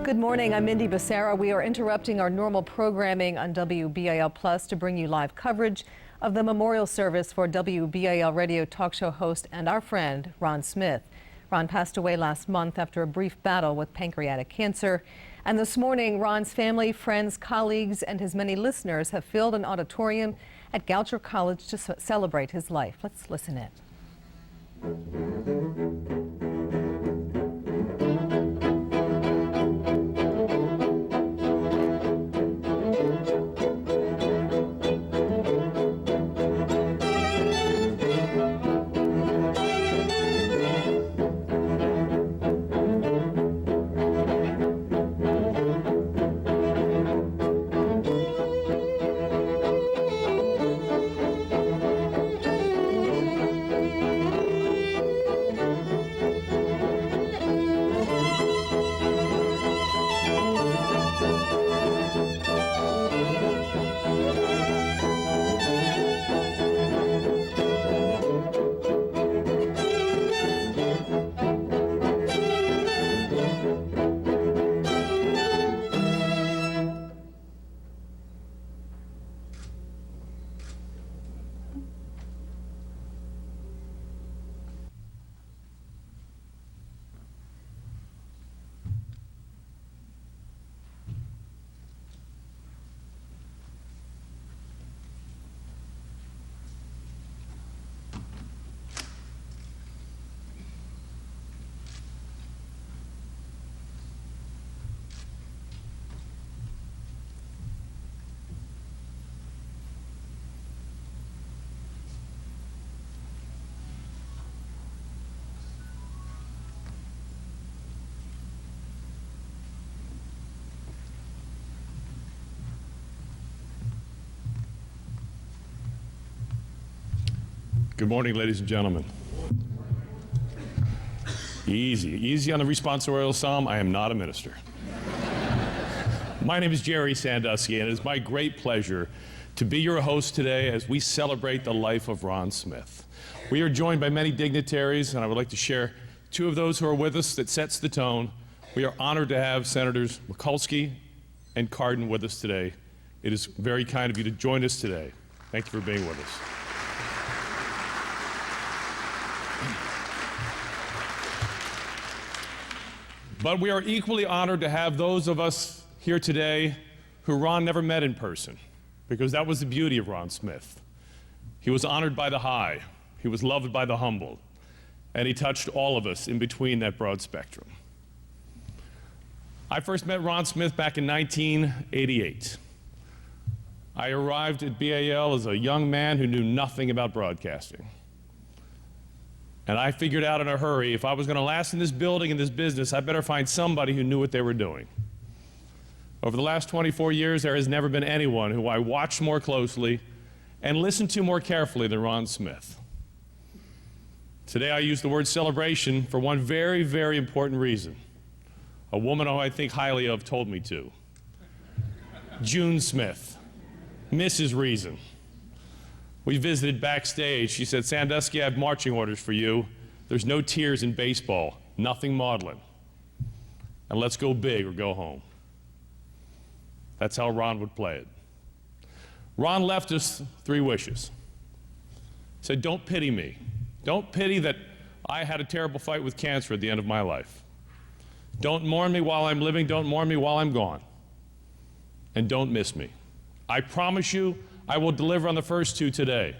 Good morning, I'm Mindy Becerra. We are interrupting our normal programming on WBAL Plus to bring you live coverage of the memorial service for WBAL radio talk show host and our friend, Ron Smith. Ron passed away last month after a brief battle with pancreatic cancer. And this morning, Ron's family, friends, colleagues, and his many listeners have filled an auditorium at Goucher College to celebrate his life. Let's listen in. Good morning, ladies and gentlemen. Easy on the responsorial psalm. I am not a minister. My name is Jerry Sandusky, and it is my great pleasure to be your host today as we celebrate the life of Ron Smith. We are joined by many dignitaries, and I would like to share two of those who are with us that sets the tone. We are honored to have Senators Mikulski and Cardin with us today. It is very kind of you to join us today. Thank you for being with us. But we are equally honored to have those of us here today who Ron never met in person, because that was the beauty of Ron Smith. He was honored by the high, he was loved by the humble, and he touched all of us in between that broad spectrum. I first met Ron Smith back in 1988. I arrived at BAL as a young man who knew nothing about broadcasting. And I figured out in a hurry, if I was going to last in this building, in this business, I better find somebody who knew what they were doing. Over the last 24 years, there has never been anyone who I watched more closely and listened to more carefully than Ron Smith. Today, I use the word celebration for one very, very important reason. A woman who I think highly of told me to. June Smith, Mrs. Reason. We visited backstage. She said, "Sandusky, I have marching orders for you. There's no tears in baseball, nothing maudlin. And let's go big or go home." That's how Ron would play it. Ron left us three wishes. He said, "Don't pity me. Don't pity that I had a terrible fight with cancer at the end of my life. Don't mourn me while I'm living. Don't mourn me while I'm gone. And don't miss me. I promise you, I will deliver on the first two today,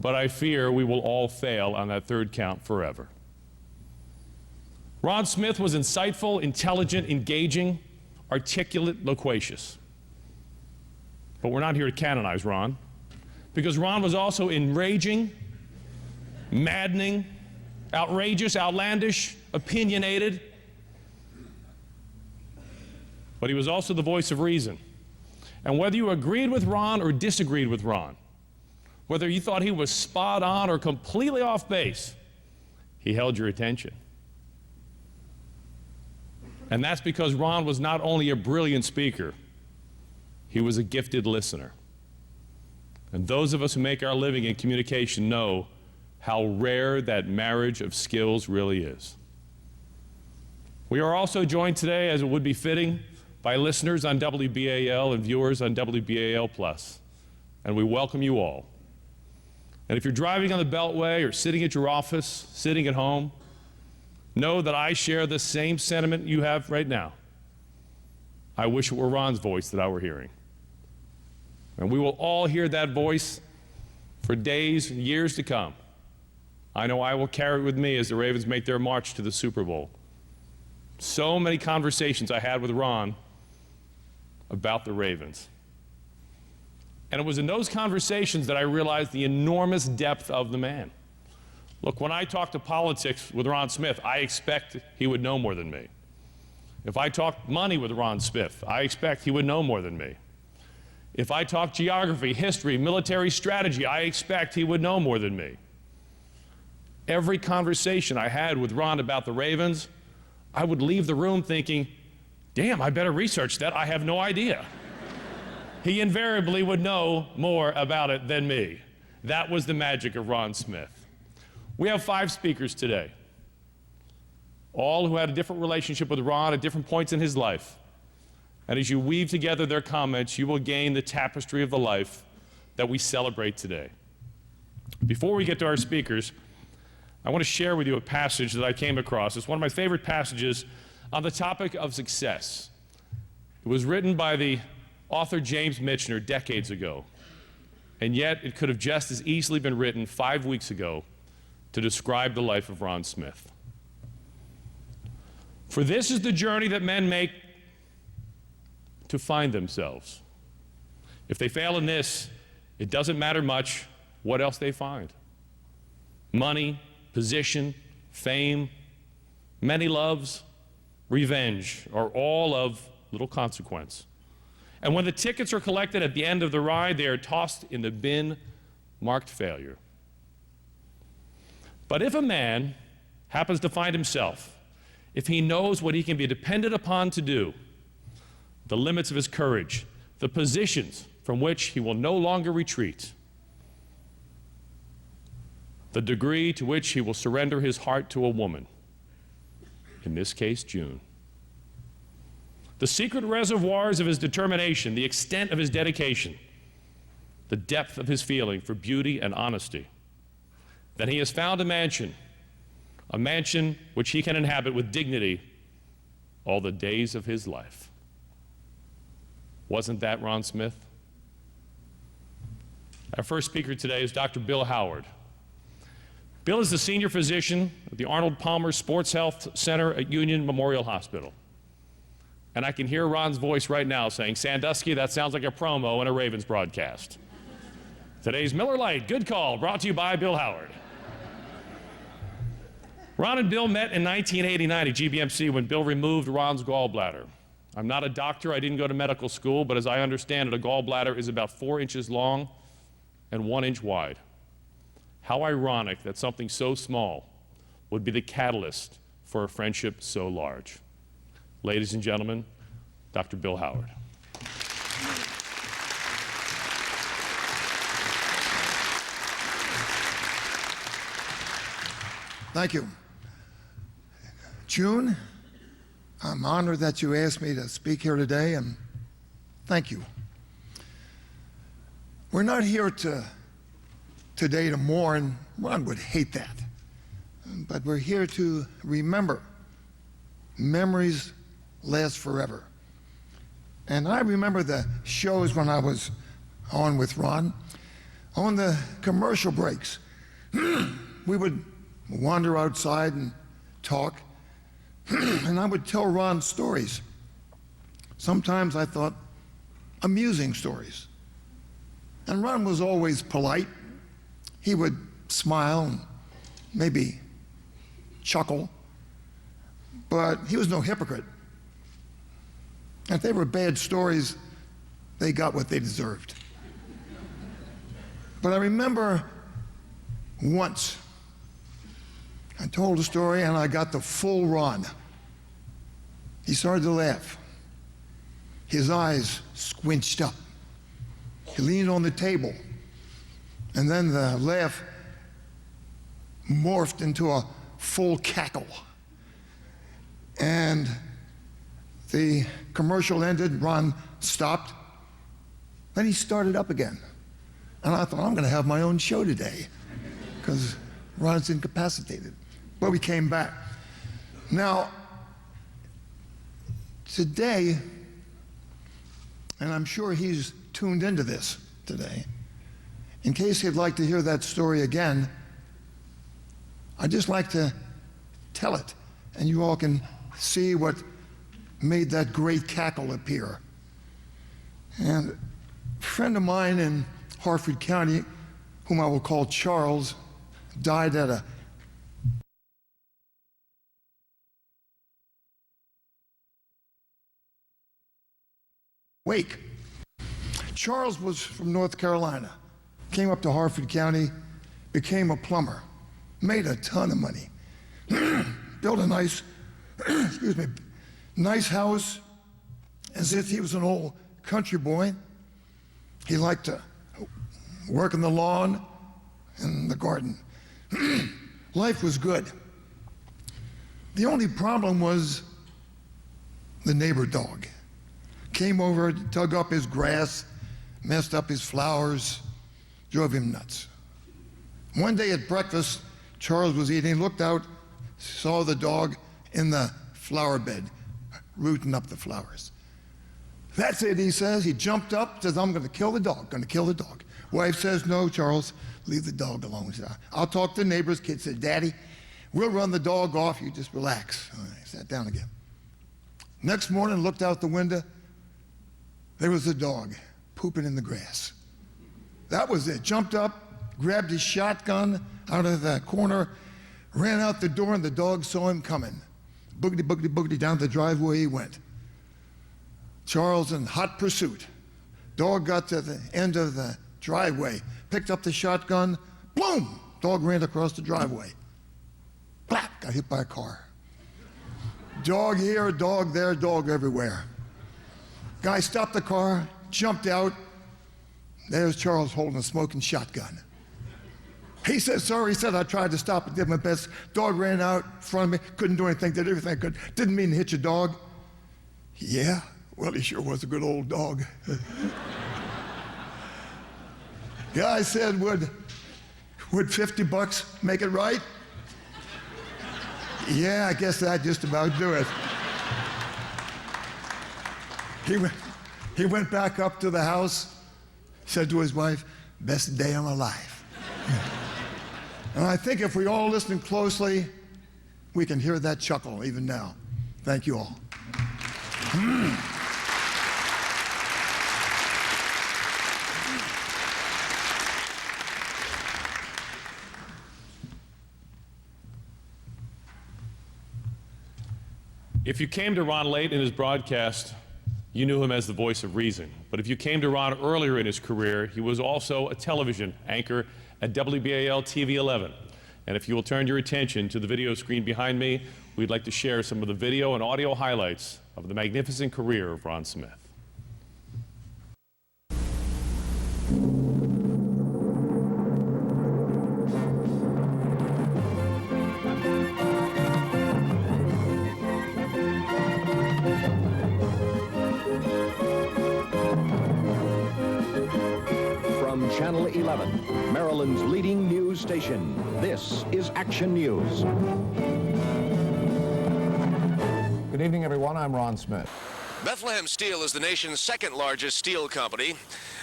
but I fear we will all fail on that third count forever." Ron Smith was insightful, intelligent, engaging, articulate, loquacious. But we're not here to canonize Ron, because Ron was also enraging, maddening, outrageous, outlandish, opinionated, but he was also the voice of reason. And whether you agreed with Ron or disagreed with Ron, whether you thought he was spot on or completely off base, he held your attention. And that's because Ron was not only a brilliant speaker, he was a gifted listener. And those of us who make our living in communication know how rare that marriage of skills really is. We are also joined today, as it would be fitting, by listeners on WBAL and viewers on WBAL+. And we welcome you all. And if you're driving on the Beltway or sitting at your office, sitting at home, know that I share the same sentiment you have right now. I wish it were Ron's voice that I were hearing. And we will all hear that voice for days and years to come. I know I will carry it with me as the Ravens make their march to the Super Bowl. So many conversations I had with Ron about the Ravens. And it was in those conversations that I realized the enormous depth of the man. Look, when I talk to politics with Ron Smith, I expect he would know more than me. If I talk money with Ron Smith, I expect he would know more than me. If I talk geography, history, military strategy, I expect he would know more than me. Every conversation I had with Ron about the Ravens, I would leave the room thinking, damn, I better research that. I have no idea. He invariably would know more about it than me. That was the magic of Ron Smith. We have 5 speakers today, all who had a different relationship with Ron at different points in his life. And as you weave together their comments, you will gain the tapestry of the life that we celebrate today. Before we get to our speakers, I want to share with you a passage that I came across. It's one of my favorite passages on the topic of success. It was written by the author James Michener decades ago, and yet it could have just as easily been written 5 weeks ago to describe the life of Ron Smith. For this is the journey that men make to find themselves. If they fail in this, it doesn't matter much what else they find. Money, position, fame, many loves, revenge are all of little consequence. And when the tickets are collected at the end of the ride, they are tossed in the bin marked failure. But if a man happens to find himself, if he knows what he can be depended upon to do, the limits of his courage, the positions from which he will no longer retreat, the degree to which he will surrender his heart to a woman, in this case, June, the secret reservoirs of his determination, the extent of his dedication, the depth of his feeling for beauty and honesty, then he has found a mansion which he can inhabit with dignity all the days of his life. Wasn't that Ron Smith? Our first speaker today is Dr. Bill Howard. Bill is the senior physician at the Arnold Palmer Sports Health Center at Union Memorial Hospital. And I can hear Ron's voice right now saying, Sandusky, that sounds like a promo in a Ravens broadcast. Today's Miller Lite, good call, brought to you by Bill Howard. Ron and Bill met in 1989 at GBMC when Bill removed Ron's gallbladder. I'm not a doctor, I didn't go to medical school, but as I understand it, a gallbladder is about 4 inches long and 1 inch wide. How ironic that something so small would be the catalyst for a friendship so large. Ladies and gentlemen, Dr. Bill Howard. Thank you. June, I'm honored that you asked me to speak here today, and thank you. We're not here today to mourn. Ron would hate that. But we're here to remember. Memories last forever. And I remember the shows when I was on with Ron. On the commercial breaks, we would wander outside and talk. And I would tell Ron stories. Sometimes I thought amusing stories. And Ron was always polite. He would smile and maybe chuckle, but he was no hypocrite. If they were bad stories, they got what they deserved. But I remember once, I told a story and I got the full Ron. He started to laugh. His eyes squinched up. He leaned on the table. And then the laugh morphed into a full cackle. And the commercial ended, Ron stopped, then he started up again. And I thought, I'm going to have my own show today because Ron's incapacitated. But we came back. Now, today, and I'm sure he's tuned into this today, in case he'd like to hear that story again, I'd just like to tell it, and you all can see what made that great cackle appear. And a friend of mine in Harford County, whom I will call Charles, died at a wake. Charles was from North Carolina, came up to Harford County, became a plumber, made a ton of money, built a nice, excuse me, nice house, as if he was an old country boy. He liked to work in the lawn and the garden. Life was good. The only problem was the neighbor dog. Came over, dug up his grass, messed up his flowers, drove him nuts. One day at breakfast, Charles was eating, looked out, saw the dog in the flower bed, rooting up the flowers. That's it, he says. He jumped up, says, I'm going to kill the dog, going to kill the dog. Wife says, no, Charles, leave the dog alone. He said, I'll talk to the neighbors. Kid said, Daddy, we'll run the dog off. You just relax. He sat down again. Next morning, looked out the window. There was the dog pooping in the grass. That was it. Jumped up, grabbed his shotgun out of the corner, ran out the door, and the dog saw him coming. Boogity, boogity, boogity, down the driveway he went. Charles in hot pursuit. Dog got to the end of the driveway, picked up the shotgun, boom! Dog ran across the driveway. Blap! Got hit by a car. Dog here, dog there, dog everywhere. Guy stopped the car, jumped out. There's Charles holding a smoking shotgun. He said, sorry, he said, I tried to stop it, did my best. Dog ran out in front of me, couldn't do anything, did everything I could. Didn't mean to hit your dog. Yeah, well, he sure was a good old dog. Guy said, would $50 make it right? Yeah, I guess that'd just about do it. He went back up to the house, said to his wife, best day of my life. And I think if we all listen closely, we can hear that chuckle even now. Thank you all. If you came to Ron late in his broadcast, you knew him as the voice of reason. But if you came to Ron earlier in his career, he was also a television anchor at WBAL TV 11. And if you will turn your attention to the video screen behind me, we'd like to share some of the video and audio highlights of the magnificent career of Ron Smith. Channel 11, Maryland's leading news station. This is Action News. Good evening, everyone. I'm Ron Smith. Bethlehem Steel is the nation's second largest steel company,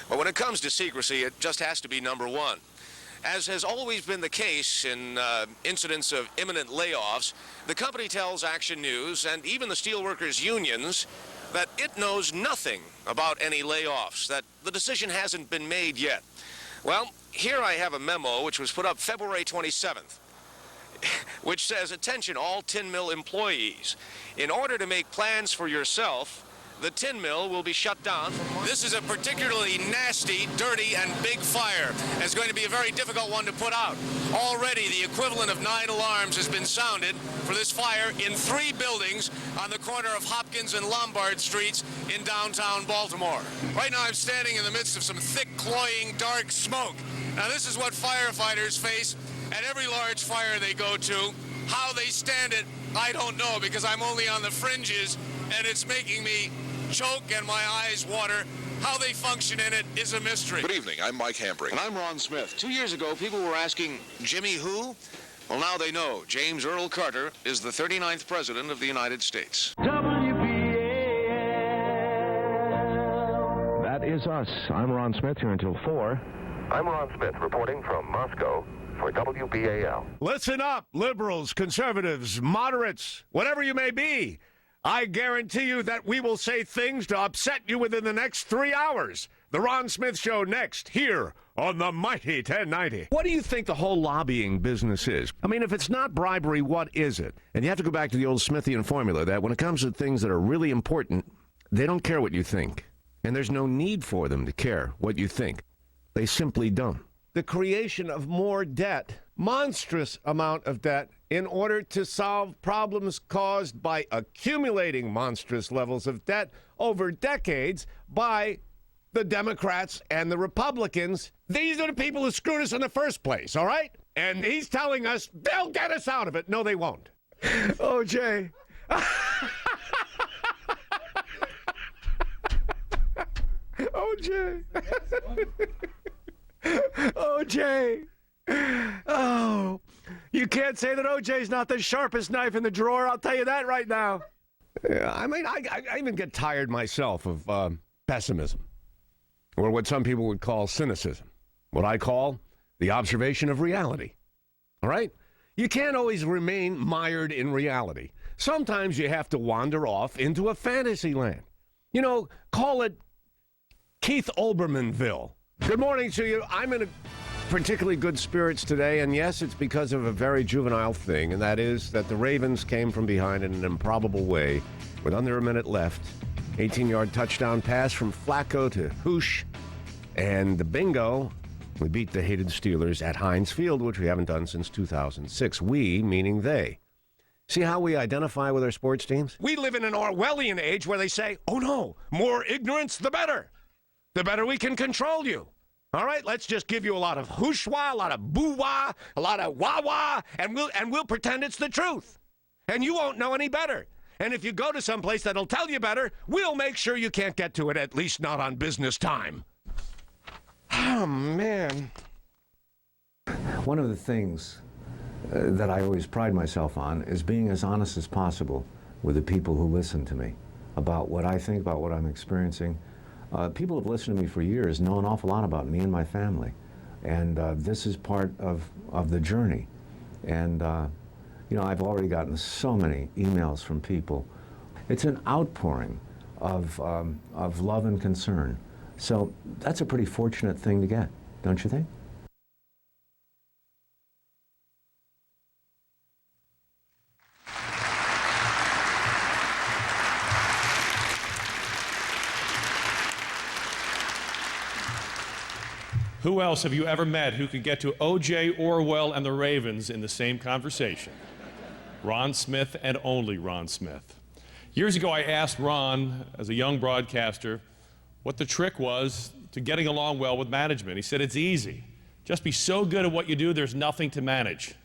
but when it comes to secrecy, it just has to be number one. As has always been the case in incidents of imminent layoffs, the company tells Action News and even the steelworkers' unions that it knows nothing about any layoffs, that the decision hasn't been made yet. Well, here I have a memo which was put up February 27th, which says, attention all tin mill employees. In order to make plans for yourself, the tin mill will be shut down. This is a particularly nasty, dirty, and big fire. It's going to be a very difficult one to put out. Already, the equivalent of 9 alarms has been sounded for this fire in 3 buildings on the corner of Hopkins and Lombard Streets in downtown Baltimore. Right now, I'm standing in the midst of some thick, cloying, dark smoke. Now, this is what firefighters face at every large fire they go to. How they stand it, I don't know, because I'm only on the fringes, and it's making me choke and my eyes water. How they function in it is a mystery. Good evening, I'm Mike Hambrick. And I'm Ron Smith. 2 years ago, people were asking, Jimmy who? Well, now they know. James Earl Carter is the 39th President of the United States. That is us. I'm Ron Smith here until 4. I'm Ron Smith reporting from Moscow for WBAL. Listen up, liberals, conservatives, moderates, whatever you may be. I guarantee you that we will say things to upset you within the next 3 hours. The Ron Smith Show next, here on the mighty 1090. What do you think the whole lobbying business is? I mean, if it's not bribery, what is it? And you have to go back to the old Smithian formula that when it comes to things that are really important, they don't care what you think. And there's no need for them to care what you think. They simply don't. The creation of more debt, monstrous amount of debt, in order to solve problems caused by accumulating monstrous levels of debt over decades by the Democrats and the Republicans. These are the people who screwed us in the first place, all right? And he's telling us they'll get us out of it. No, they won't. OJ. OJ. OJ. Oh, you can't say that OJ's not the sharpest knife in the drawer. I'll tell you that right now. I mean, I even get tired myself of pessimism, or what some people would call cynicism, what I call the observation of reality. All right? You can't always remain mired in reality. Sometimes you have to wander off into a fantasy land. You know, call it Keith Olbermannville. Good morning to you. I'm in a particularly good spirits today, and yes, it's because of a very juvenile thing, and that is that the Ravens came from behind in an improbable way with under a minute left. 18-yard touchdown pass from Flacco to Hoosh, and the bingo, we beat the hated Steelers at Heinz Field, which we haven't done since 2006. We, meaning they. See how we identify with our sports teams? We live in an Orwellian age where they say, oh no, more ignorance, the better. The better we can control you. All right, let's just give you a lot of whooshwa, a lot of boo-wah, a lot of wah-wah, and we'll pretend it's the truth. And you won't know any better. And if you go to some place that'll tell you better, we'll make sure you can't get to it, at least not on business time. Oh, man. One of the things that I always pride myself on is being as honest as possible with the people who listen to me about what I think, about what I'm experiencing. People have listened to me for years, know an awful lot about me and my family. And this is part of the journey. And, you know, I've already gotten so many emails from people. It's an outpouring of love and concern. So that's a pretty fortunate thing to get, don't you think? Who else have you ever met who could get to O.J. Orwell and the Ravens in the same conversation? Ron Smith and only Ron Smith. Years ago, I asked Ron, as a young broadcaster, what the trick was to getting along well with management. He said, it's easy. Just be so good at what you do, there's nothing to manage.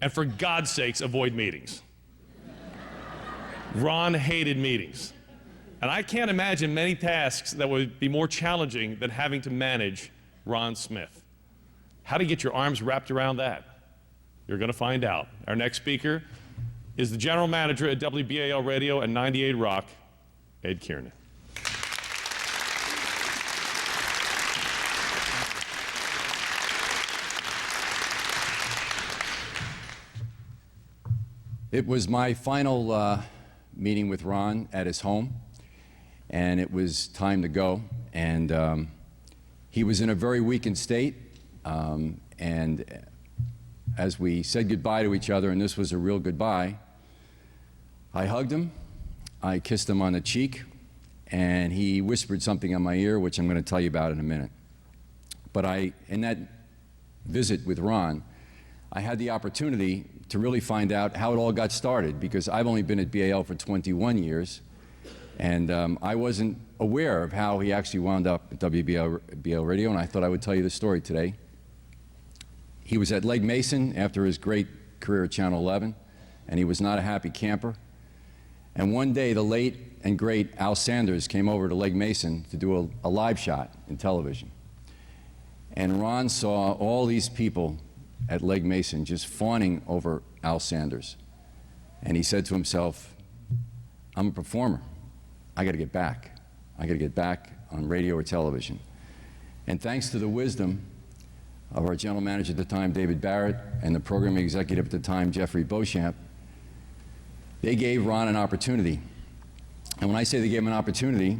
And for God's sakes, avoid meetings. Ron hated meetings. And I can't imagine many tasks that would be more challenging than having to manage Ron Smith. How do you get your arms wrapped around that? You're going to find out. Our next speaker is the general manager at WBAL Radio and 98 Rock, Ed Kiernan. It was my final meeting with Ron at his home, and it was time to go. And he was in a very weakened state, and as we said goodbye to each other, and this was a real goodbye, I hugged him, I kissed him on the cheek, and he whispered something in my ear, which I'm going to tell you about in a minute. But in that visit with Ron, I had the opportunity to really find out how it all got started, because I've only been at BAL for 21 years, and I wasn't aware of how he actually wound up at WBAL Radio, and I thought I would tell you the story today. He was at Legg Mason after his great career at Channel 11. and he was not a happy camper. And one day, the late and great Al Sanders came over to Legg Mason to do a live shot in television. And Ron saw all these people at Legg Mason just fawning over Al Sanders. And he said to himself, I'm a performer. I got to get back. I got to get back on radio or television. And thanks to the wisdom of our general manager at the time, David Barrett, and the programming executive at the time, Jeffrey Beauchamp, they gave Ron an opportunity. And when I say they gave him an opportunity,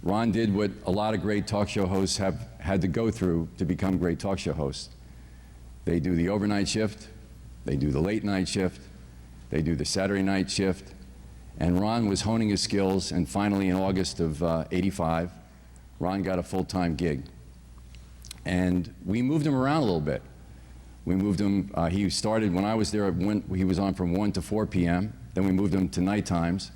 Ron did what a lot of great talk show hosts have had to go through to become great talk show hosts. They do the overnight shift, they do the late night shift, they do the Saturday night shift, and Ron was honing his skills, and finally in August of '85, Ron got a full-time gig. And we moved him around a little bit. We moved him, he started, when I was there, he was on from 1 to 4 p.m., then we moved him to night times.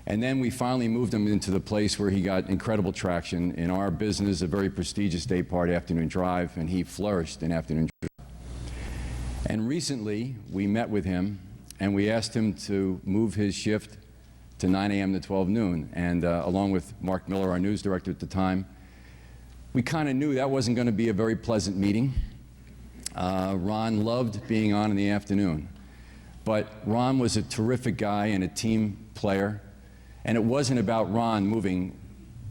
And then we finally moved him into the place where he got incredible traction in our business, a very prestigious day part, afternoon drive, and he flourished in afternoon drive. And recently, we met with him, and we asked him to move his shift to 9 a.m. to 12 noon. And along with Mark Miller, our news director at the time, we kind of knew that wasn't going to be a very pleasant meeting. Ron loved being on in the afternoon. But Ron was a terrific guy and a team player. And it wasn't about Ron moving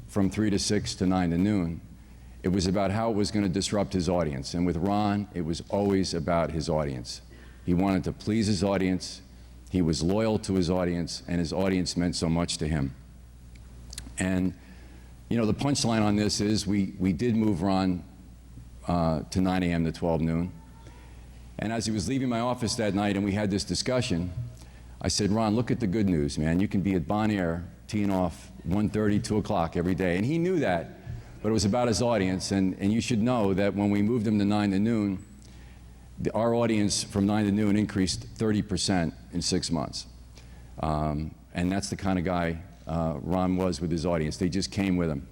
from 3 to 6 to 9 to noon. It was about how it was going to disrupt his audience. And with Ron, it was always about his audience. He wanted to please his audience. He was loyal to his audience, and his audience meant so much to him. And, you know, the punchline on this is we did move Ron to 9 a.m. to 12 noon. And as he was leaving my office that night and we had this discussion, I said, Ron, look at the good news, man. You can be at Bon Air teeing off 1:30, 2 o'clock every day. And he knew that, but it was about his audience. And you should know that when we moved him to 9 to noon, our audience from 9 to noon increased 30% in 6 months. And that's the kind of guy Ron was with his audience. They just came with him.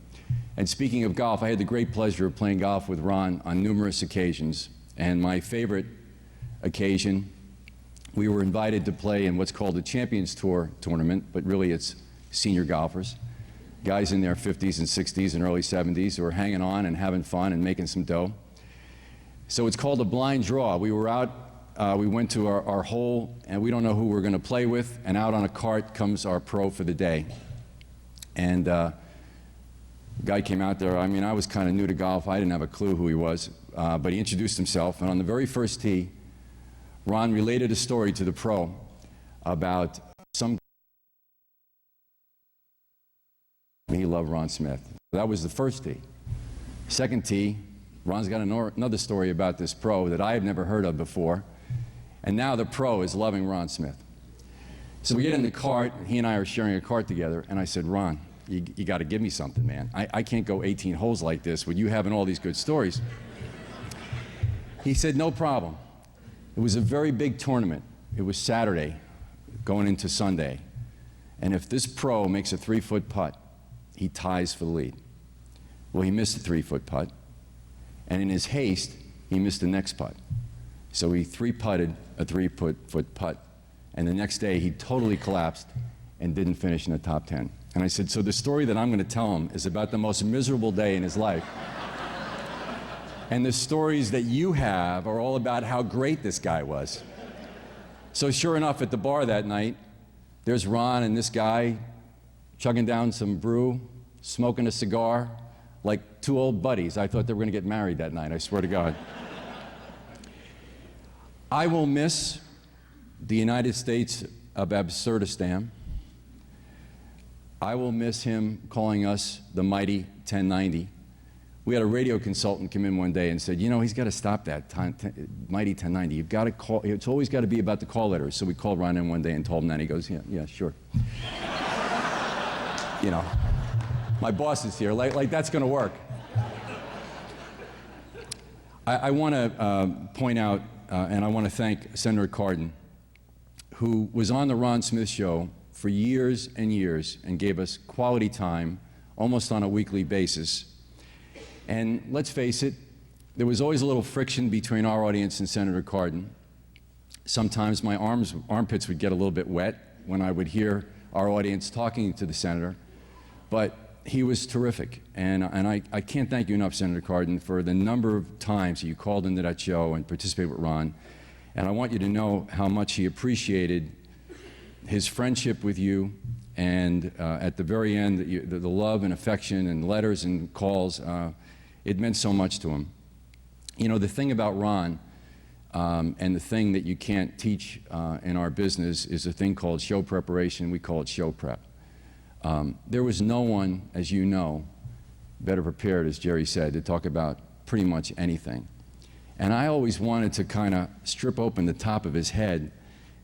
And speaking of golf, I had the great pleasure of playing golf with Ron on numerous occasions. And my favorite occasion, we were invited to play in what's called the Champions Tour tournament, but really it's senior golfers, guys in their 50s and 60s and early 70s who are hanging on and having fun and making some dough. So it's called a blind draw. We were out, we went to our hole, and we don't know who we're going to play with, and out on a cart comes our pro for the day. And the guy came out there. I mean, I was kind of new to golf. I didn't have a clue who he was, but he introduced himself, and on the very first tee, Ron related a story to the pro about some. He loved Ron Smith. That was the first tee. Second tee, Ron's got another story about this pro that I had never heard of before, and now the pro is loving Ron Smith. So we get in the cart, he and I are sharing a cart together, and I said, Ron, you got to give me something, man. I can't go 18 holes like this with you having all these good stories. He said, no problem. It was a very big tournament. It was Saturday going into Sunday. And if this pro makes a 3-foot putt, he ties for the lead. Well, he missed a 3-foot putt. And in his haste, he missed the next putt. So he 3-putted a 3-foot putt. And the next day, he totally collapsed and didn't finish in the top 10. And I said, so the story that I'm going to tell him is about the most miserable day in his life. And the stories that you have are all about how great this guy was. So sure enough, at the bar that night, there's Ron and this guy chugging down some brew, smoking a cigar, like two old buddies. I thought they were going to get married that night, I swear to God. I will miss the United States of Absurdistan. I will miss him calling us the mighty 1090. We had a radio consultant come in one day and said, you know, he's got to stop that mighty 1090. You've got to call, it's always got to be about the call letters. So we called Ron in one day and told him that. He goes, yeah, sure. You know, my boss is here, like that's going to work. I want to point out, and I want to thank Senator Cardin, who was on the Ron Smith Show for years and years and gave us quality time almost on a weekly basis. And let's face it, there was always a little friction between our audience and Senator Cardin. sometimes my armpits would get a little bit wet when I would hear our audience talking to the senator, but he was terrific. And I can't thank you enough, Senator Cardin, for the number of times you called into that show and participated with Ron. And I want you to know how much he appreciated his friendship with you, and at the very end, the love and affection and letters and calls, it meant so much to him. You know, the thing about Ron, and the thing that you can't teach in our business is a thing called show preparation. We call it show prep. There was no one, as you know, better prepared, as Jerry said, to talk about pretty much anything. And I always wanted to kind of strip open the top of his head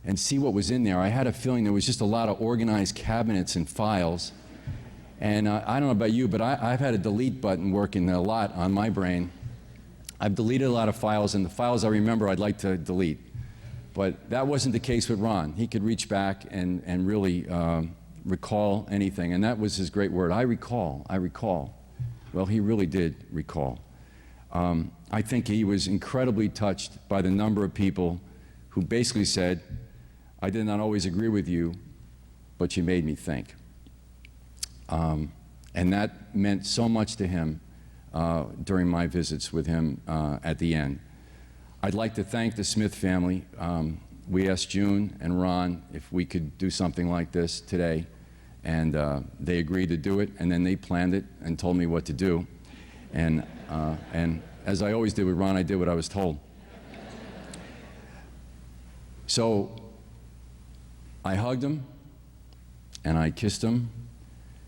and see what was in there. I had a feeling there was just a lot of organized cabinets and files. And I don't know about you, but I've had a delete button working a lot on my brain. I've deleted a lot of files, and the files I remember I'd like to delete. But that wasn't the case with Ron. He could reach back and really recall anything, and that was his great word. I recall. Well, he really did recall. I think he was incredibly touched by the number of people who basically said, I did not always agree with you, but you made me think. And that meant so much to him during my visits with him at the end. I'd like to thank the Smith family. We asked June and Ron if we could do something like this today, and they agreed to do it, and then they planned it and told me what to do. And as I always did with Ron, I did what I was told. So I hugged him, and I kissed him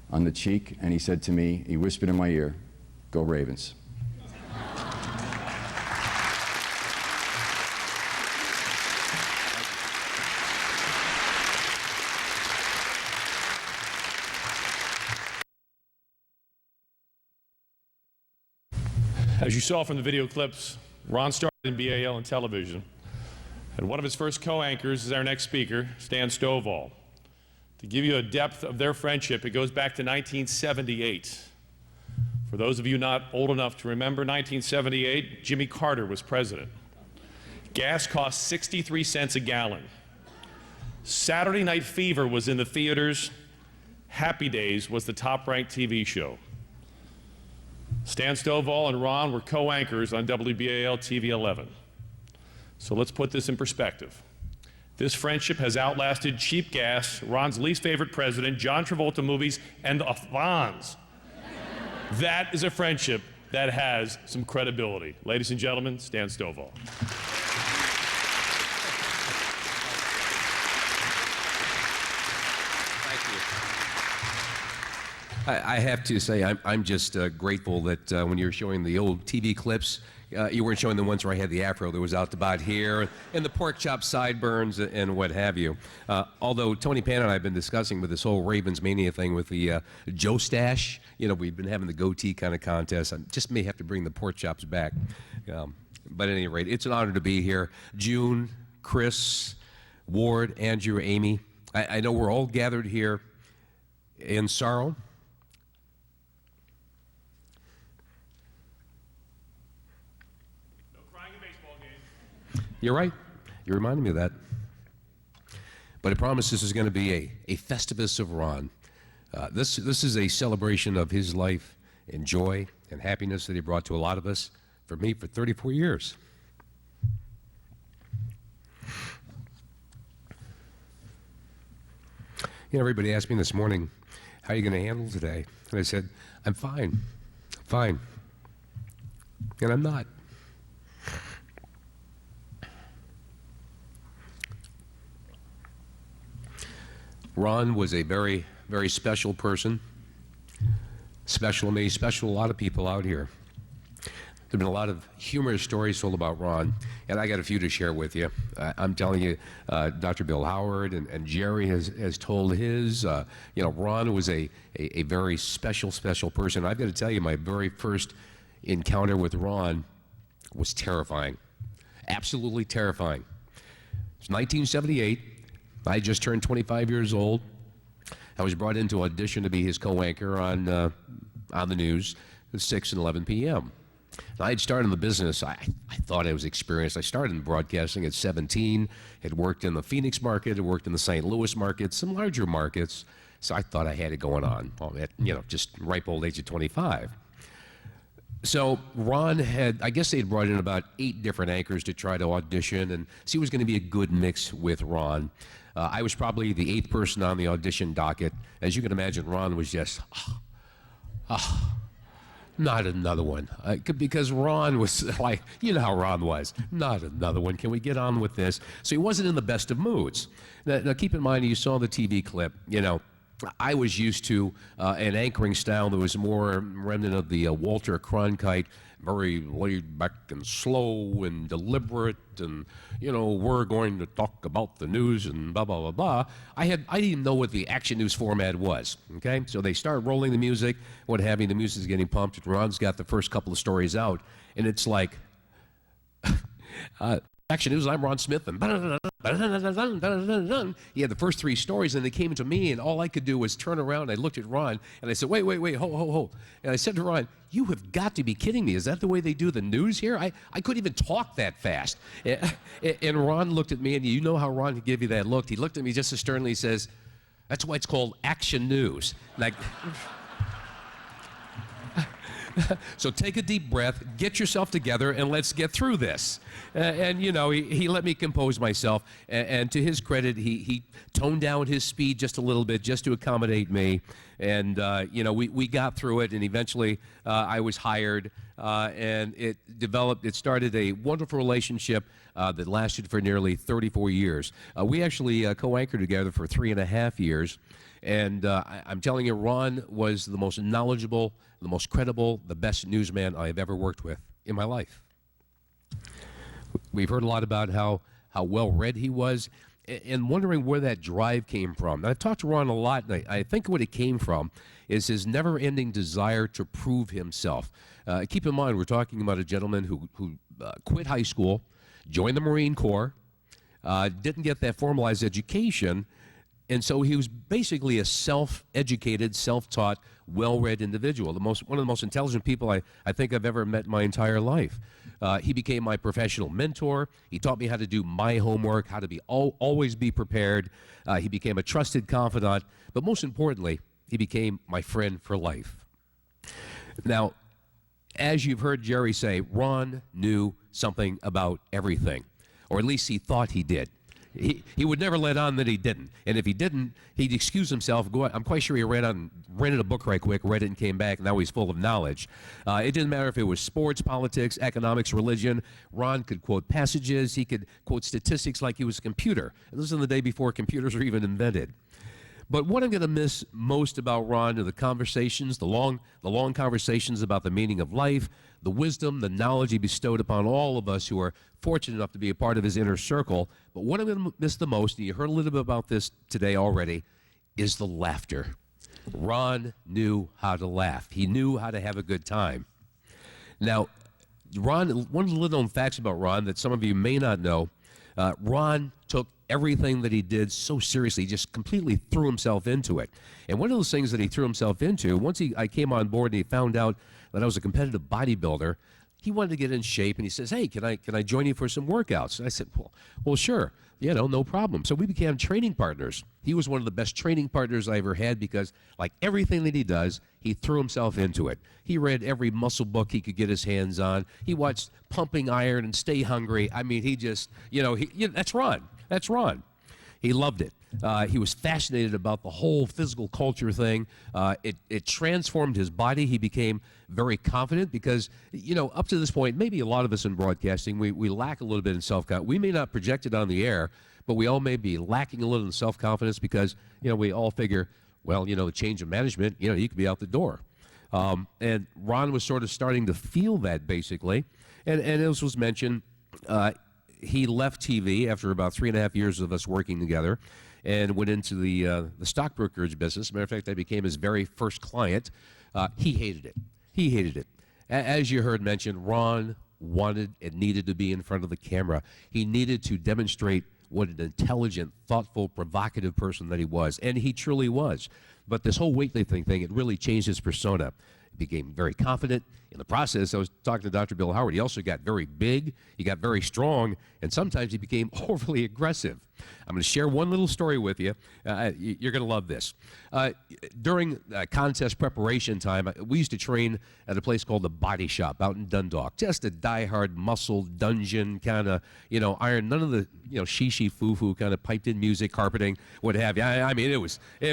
on the cheek, and he said to me, he whispered in my ear, "Go Ravens." As you saw from the video clips, Ron started in BAL and television, and one of his first co-anchors is our next speaker, Stan Stovall. To give you a depth of their friendship, it goes back to 1978. For those of you not old enough to remember, 1978, Jimmy Carter was president. Gas cost 63 cents a gallon. Saturday Night Fever was in the theaters. Happy Days was the top-ranked TV show. Stan Stovall and Ron were co-anchors on WBAL TV 11. So let's put this in perspective. This friendship has outlasted cheap gas, Ron's least favorite president, John Travolta movies, and the Fonz. That is a friendship that has some credibility. Ladies and gentlemen, Stan Stovall. I have to say, I'm just grateful that when you were showing the old TV clips, you weren't showing the ones where I had the afro that was out about here, and the pork chop sideburns and what have you. Although Tony Pan and I have been discussing with this whole Ravens Mania thing with the Joe Stash, you know, we've been having the goatee kind of contest. I just may have to bring the pork chops back. But at any rate, it's an honor to be here. June, Chris, Ward, Andrew, Amy, I know we're all gathered here in sorrow. You're right. You reminded me of that. But I promise this is going to be a Festivus of Ron. This is a celebration of his life and joy and happiness that he brought to a lot of us, for me, for 34 years. You know, everybody asked me this morning, how are you going to handle today? And I said, I'm fine. Fine. And I'm not. Ron was a very, very special person. Special to me, special to a lot of people out here. There have been a lot of humorous stories told about Ron, and I got a few to share with you. I'm telling you, Dr. Bill Howard and Jerry has told his. You know, Ron was a very special, special person. I've got to tell you, my very first encounter with Ron was terrifying. Absolutely terrifying. It was 1978. I just turned 25 years old. I was brought in to audition to be his co-anchor on the news at 6 and 11 p.m. I had started in the business. I thought I was experienced. I started in broadcasting at 17, had worked in the Phoenix market, had worked in the St. Louis market, some larger markets. So I thought I had it going on at, just ripe old age of 25. So Ron had, I guess they'd brought in about 8 different anchors to try to audition and see what was going to be a good mix with Ron. I was probably the 8th person on the audition docket. As you can imagine, Ron was just, not another one. Because Ron was like, you know how Ron was. Not another one. Can we get on with this? So he wasn't in the best of moods. Now keep in mind, you saw the TV clip, I was used to an anchoring style that was more remnant of the Walter Cronkite, very laid back and slow and deliberate, and we're going to talk about the news and blah blah blah blah. I didn't even know what the action news format was. Okay, so they start rolling the music, what have you. The music's getting pumped. And Ron's got the first couple of stories out, and it's like. Action News, I'm Ron Smith, and he had the first 3 stories, and they came to me, and all I could do was turn around. I looked at Ron, and I said, wait, hold. And I said to Ron, you have got to be kidding me. Is that the way they do the news here? I couldn't even talk that fast. And Ron looked at me, and you know how Ron could give you that look. He looked at me just as sternly, he says, that's why it's called Action News. Like... So take a deep breath, get yourself together, and let's get through this. He let me compose myself. And to his credit, he toned down his speed just a little bit just to accommodate me. And, we got through it, and eventually I was hired. And it started a wonderful relationship that lasted for nearly 34 years. We actually co-anchored together for 3.5 years. And I'm telling you, Ron was the most knowledgeable, the most credible, the best newsman I have ever worked with in my life. We've heard a lot about how well-read he was, and wondering where that drive came from. And I've talked to Ron a lot, and I think what it came from is his never-ending desire to prove himself. Keep in mind, we're talking about a gentleman who quit high school, joined the Marine Corps, didn't get that formalized education, and so he was basically a self-educated, self-taught, well-read individual, one of the most intelligent people I think I've ever met in my entire life. He became my professional mentor. He taught me how to do my homework, how to always be prepared. He became a trusted confidant, but most importantly, he became my friend for life. Now, as you've heard Jerry say, Ron knew something about everything, or at least he thought he did. He would never let on that he didn't. And if he didn't, he'd excuse himself. I'm quite sure he rented a book right quick, read it, and came back. Now he's full of knowledge. It didn't matter if it was sports, politics, economics, religion. Ron could quote passages. He could quote statistics like he was a computer. And this is in the day before computers were even invented. But what I'm going to miss most about Ron are the conversations, the long conversations about the meaning of life, the wisdom, the knowledge he bestowed upon all of us who are fortunate enough to be a part of his inner circle. But what I'm going to miss the most, and you heard a little bit about this today already, is the laughter. Ron knew how to laugh. He knew how to have a good time. Now, Ron, one of the little known facts about Ron that some of you may not know, Ron took everything that he did so seriously. He just completely threw himself into it. And one of those things that he threw himself into, once I came on board and he found out that I was a competitive bodybuilder, he wanted to get in shape, and he says, hey, can I join you for some workouts? And I said, well, sure, no problem. So we became training partners. He was one of the best training partners I ever had because, like everything that he does, he threw himself into it. He read every muscle book he could get his hands on. He watched Pumping Iron and Stay Hungry. I mean, he just, that's Ron. That's Ron. He loved it. He was fascinated about the whole physical culture thing. It transformed his body. He became very confident because, up to this point, maybe a lot of us in broadcasting, we lack a little bit in self-confidence. We may not project it on the air, but we all may be lacking a little in self-confidence because, we all figure, well, the change of management, you could be out the door. And Ron was sort of starting to feel that, basically. And as was mentioned, he left TV after about 3.5 years of us working together and went into the stock brokerage business. Matter of fact, I became his very first client. He hated it. He hated it. As you heard mentioned, Ron wanted and needed to be in front of the camera. He needed to demonstrate what an intelligent, thoughtful, provocative person that he was, and he truly was. But this whole weightlifting thing, it really changed his persona. He became very confident. In the process, I was talking to Dr. Bill Howard. He also got very big, he got very strong, and sometimes he became overly aggressive. I'm going to share one little story with you. You're going to love this. During contest preparation time, we used to train at a place called the Body Shop out in Dundalk. Just a diehard muscle dungeon kind of, iron, none of the, shishi foo-foo kind of piped-in music, carpeting, what have you. I mean, it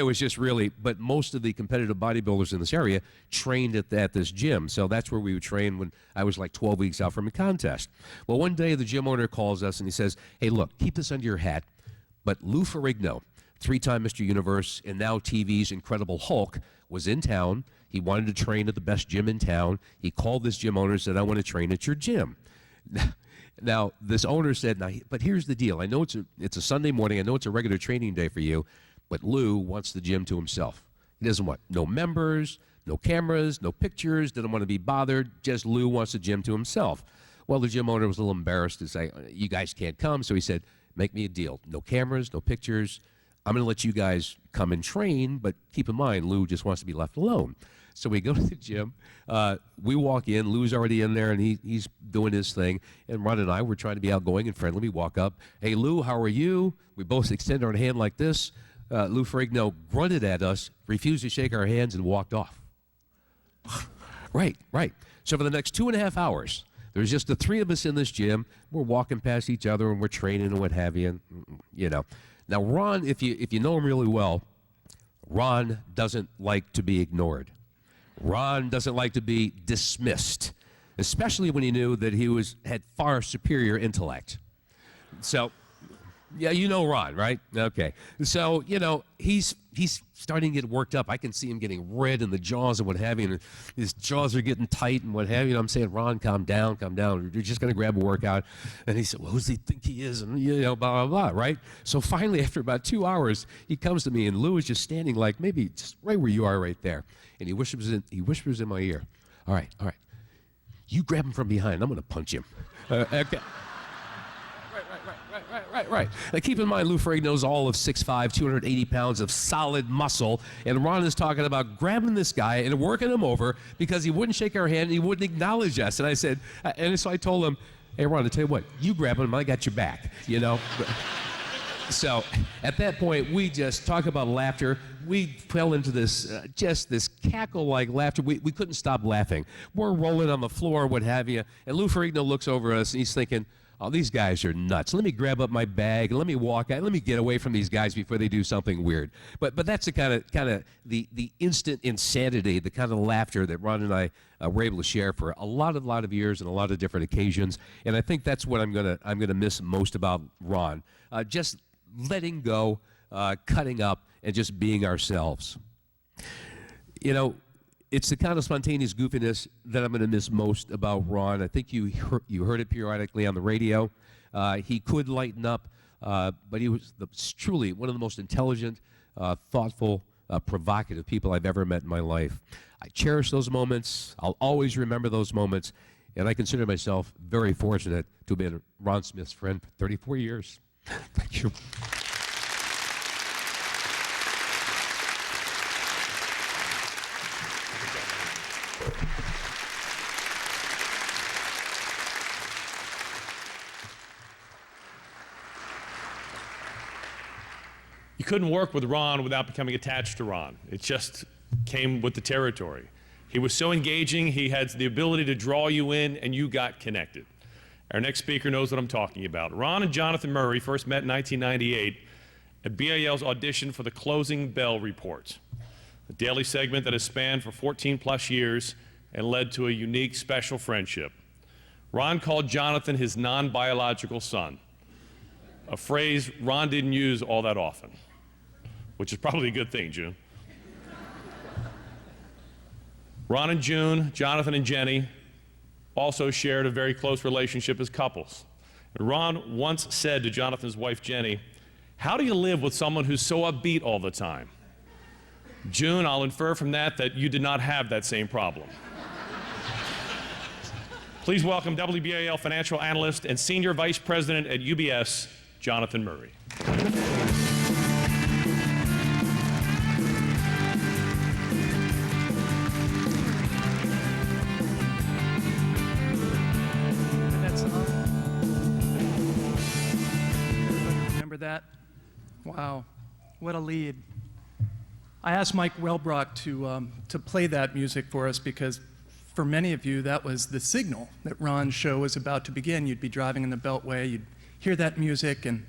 was just really, but most of the competitive bodybuilders in this area trained at this gym. So that's where we would train when I was like 12 weeks out from a contest. Well, one day the gym owner calls us and he says, hey, look, keep this under your hat. But Lou Ferrigno, three-time Mr. Universe and now TV's Incredible Hulk, was in town. He wanted to train at the best gym in town. He called this gym owner and said, I want to train at your gym. Now, this owner said, but here's the deal. I know it's a Sunday morning. I know it's a regular training day for you, but Lou wants the gym to himself. He doesn't want no members, no cameras, no pictures, doesn't want to be bothered. Just Lou wants the gym to himself. Well, the gym owner was a little embarrassed to say, you guys can't come. So he said, make me a deal. No cameras, no pictures. I'm going to let you guys come and train, but keep in mind, Lou just wants to be left alone. So we go to the gym. We walk in. Lou's already in there, and he's doing his thing. And Ron and I were trying to be outgoing and friendly. We walk up. Hey, Lou, how are you? We both extend our hand like this. Lou Ferrigno grunted at us, refused to shake our hands, and walked off. Right. So for the next 2.5 hours, there's just the three of us in this gym. We're walking past each other, and we're training and what have you. And, Now, Ron, if you know him really well, Ron doesn't like to be ignored. Ron doesn't like to be dismissed, especially when he knew that he had far superior intellect. So, yeah, you know Ron, right? Okay. So, he's starting to get worked up. I can see him getting red in the jaws and what have you, and his jaws are getting tight and what have you. And I'm saying, Ron, calm down. You're just going to grab a workout. And he said, well, who does he think he is? And, blah, blah, blah, right? So finally, after about 2 hours, he comes to me, and Lou is just standing like maybe just right where you are right there. And he whispers in my ear, all right. You grab him from behind. I'm going to punch him. Okay. Right. Now, keep in mind, Lou Ferrigno's all of 6'5", 280 pounds of solid muscle, and Ron is talking about grabbing this guy and working him over because he wouldn't shake our hand and he wouldn't acknowledge us. And I said, so I told him, hey, Ron, I tell you what, you grab him, I got your back, So at that point, we just talk about laughter. We fell into this this cackle-like laughter. We couldn't stop laughing. We're rolling on the floor, what have you, and Lou Ferrigno looks over at us and he's thinking, oh, these guys are nuts. Let me grab up my bag and let me walk out. Let me get away from these guys before they do something weird. But that's the kind of the instant insanity, the kind of laughter that Ron and I were able to share for a lot of years and a lot of different occasions. And I think that's what I'm gonna miss most about Ron. Just letting go, cutting up, and just being ourselves. It's the kind of spontaneous goofiness that I'm going to miss most about Ron. I think you heard it periodically on the radio. He could lighten up, but he was truly one of the most intelligent, thoughtful, provocative people I've ever met in my life. I cherish those moments. I'll always remember those moments, and I consider myself very fortunate to have been Ron Smith's friend for 34 years. Thank you. You couldn't work with Ron without becoming attached to Ron. It just came with the territory. He was so engaging, he had the ability to draw you in, and you got connected. Our next speaker knows what I'm talking about. Ron and Jonathan Murray first met in 1998 at BAL's audition for the Closing Bell Report, a daily segment that has spanned for 14+ years and led to a unique, special friendship. Ron called Jonathan his non-biological son, a phrase Ron didn't use all that often, which is probably a good thing, June. Ron and June, Jonathan and Jenny, also shared a very close relationship as couples. And Ron once said to Jonathan's wife, Jenny, how do you live with someone who's so upbeat all the time? June, I'll infer from that you did not have that same problem. Please welcome WBAL financial analyst and senior vice president at UBS, Jonathan Murray. Remember that? Wow, what a lead. I asked Mike Welbrock to play that music for us because for many of you, that was the signal that Ron's show was about to begin. You'd be driving in the Beltway, you'd hear that music and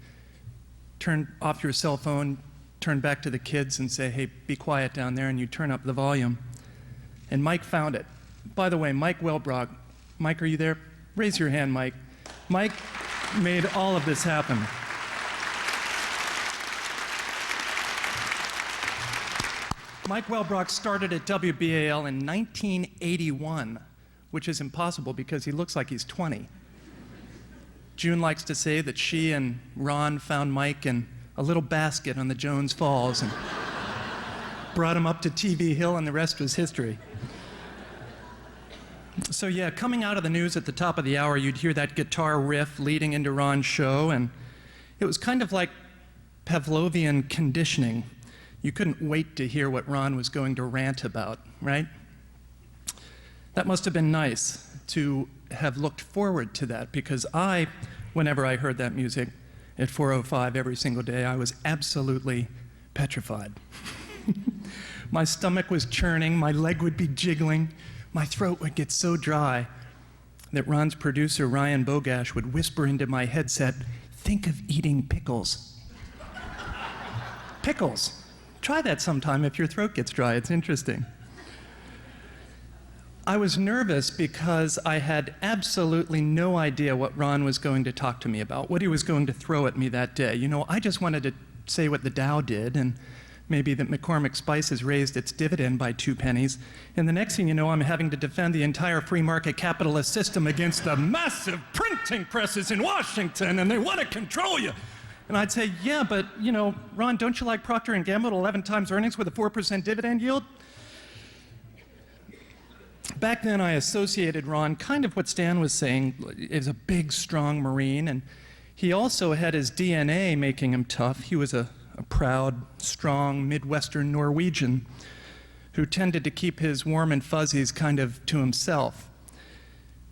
turn off your cell phone, turn back to the kids and say, hey, be quiet down there, and you turn up the volume. And Mike found it. By the way, Mike Welbrock. Mike, are you there? Raise your hand, Mike. Mike made all of this happen. Mike Welbrock started at WBAL in 1981, which is impossible because he looks like he's 20. June likes to say that she and Ron found Mike in a little basket on the Jones Falls and brought him up to TV Hill, and the rest was history. So yeah, coming out of the news at the top of the hour, you'd hear that guitar riff leading into Ron's show, and it was kind of like Pavlovian conditioning. You couldn't wait to hear what Ron was going to rant about, right? That must have been nice to have looked forward to that, because whenever I heard that music at 4:05 every single day, I was absolutely petrified. My stomach was churning, my leg would be jiggling, my throat would get so dry that Ron's producer, Ryan Bogash, would whisper into my headset, think of eating pickles. Pickles. Try that sometime if your throat gets dry, it's interesting. I was nervous because I had absolutely no idea what Ron was going to talk to me about, what he was going to throw at me that day. You know, I just wanted to say what the Dow did, and maybe that McCormick Spices raised its dividend by 2 pennies. And the next thing you know, I'm having to defend the entire free market capitalist system against the massive printing presses in Washington, and they want to control you. And I'd say, yeah, but, you know, Ron, don't you like Procter & Gamble at 11 times earnings with a 4% dividend yield? Back then, I associated Ron, kind of what Stan was saying, as a big, strong Marine, and he also had his DNA making him tough. He was a proud, strong, Midwestern Norwegian who tended to keep his warm and fuzzies kind of to himself.